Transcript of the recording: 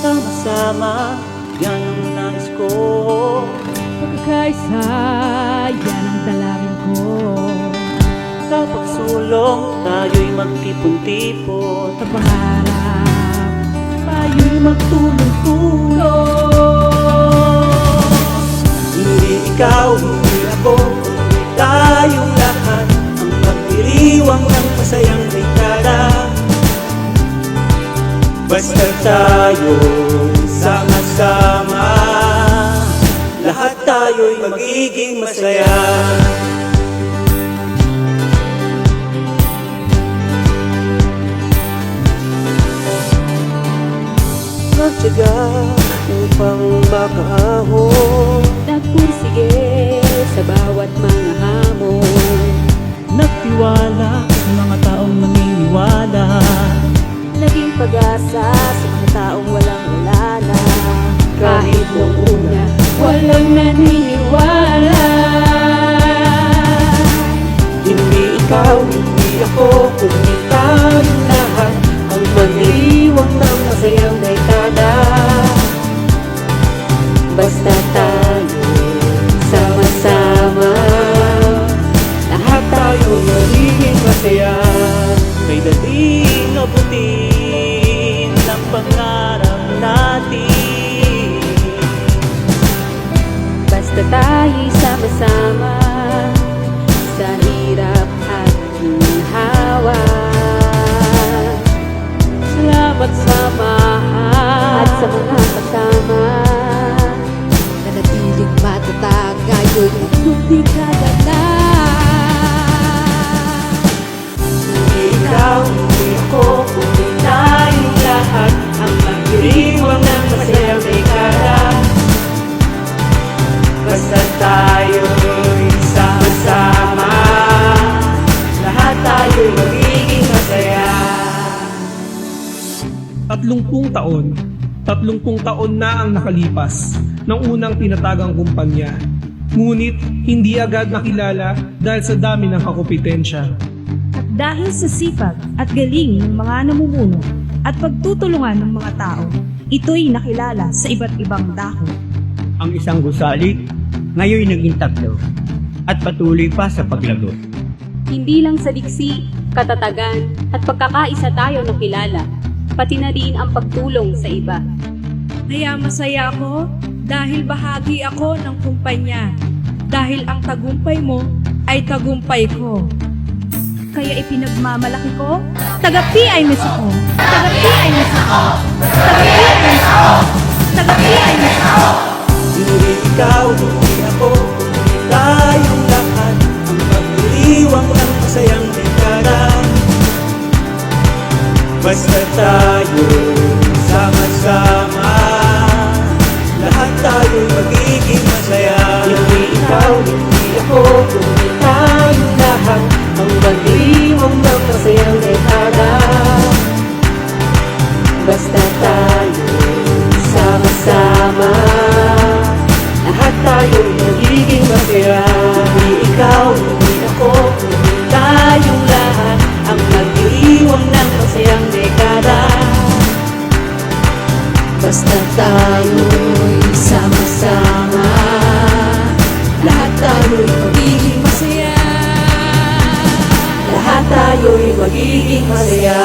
Sama-sama, yan ang nais ko. Pagkakaisa, yan ang dalangin ko. Sa pagsulong, tayo'y magtipon-tipon. Sa pangarap, tayo'y magtulong-tulong. Hindi ikaw, hindi ako, kundi tayong lahat ang magdiriwang ng masayang dekada. Basta tayo sama-sama, lahat tayo'y magiging masaya. Magtiyaga upang makaahon, Nagpursige sa bawat mga hamon. nagtiwala sa mga taong naniniwala, Naging pag-asa sa mga taong walang-wala na. Kahit nung una, walang naniniwala. hindi ikaw, hindi ako, kundi tayong lahat ang magdiriwang ng masayang dekada. Basta tayo sama-sama, lahat tayo magiging masaya. May dating abutin ng pangarap natin. Basta tayo'y sama-sama sa hirap at ginhawa. Salamat sa mahal At sa mga kasama na natiling matatag ngayon yung dekada na. Hindi ikaw, hindi ako, kundi tayong lahat ang magdiriwang ng masayang dekada. Basta tayo'y sama-sama, lahat tayo'y magiging masaya. 30 taon na ang nakalipas ng unang tinatagang kumpanya. Ngunit hindi agad nakilala dahil sa dami ng kakompetensya. At dahil sa sipag at galing ng mga namumuno at pagtutulungan ng mga tao, ito'y nakilala sa iba't ibang dako. Ang isang gusali, ngayon naging tatlo at patuloy pa sa paglago. Hindi lang sa diksi, katatagan at pagkakaisa tayo nakilala, pati na din ang pagtulong sa iba. Kaya masaya ako dahil bahagi ako ng kumpanya. Dahil ang tagumpay mo ay tagumpay ko. Kaya ipinagmamalaki ko, taga-PI Miss ako. Taga-PI Miss ako. Taga-PI Miss ako. Taga-PI Miss ako. Hindi ikaw, hindi ako, kundi tayong lahat ang magdiriwang ng masayang dekada. Basta tayo sama-sama, lahat tayo'y magiging masaya. Hindi ikaw, hindi ako, kundi tayong lahat ang magdiriwang ng masayang dekada. Basta tayo sama-sama, lahat tayo'y magiging masaya. Hindi ikaw, hindi ako, kundi tayong lahat ang magdiriwang ng masayang dekada. Basta tayo'y sama-sama, lahat tayo'y magiging masaya. Lahat tayo'y magiging masaya.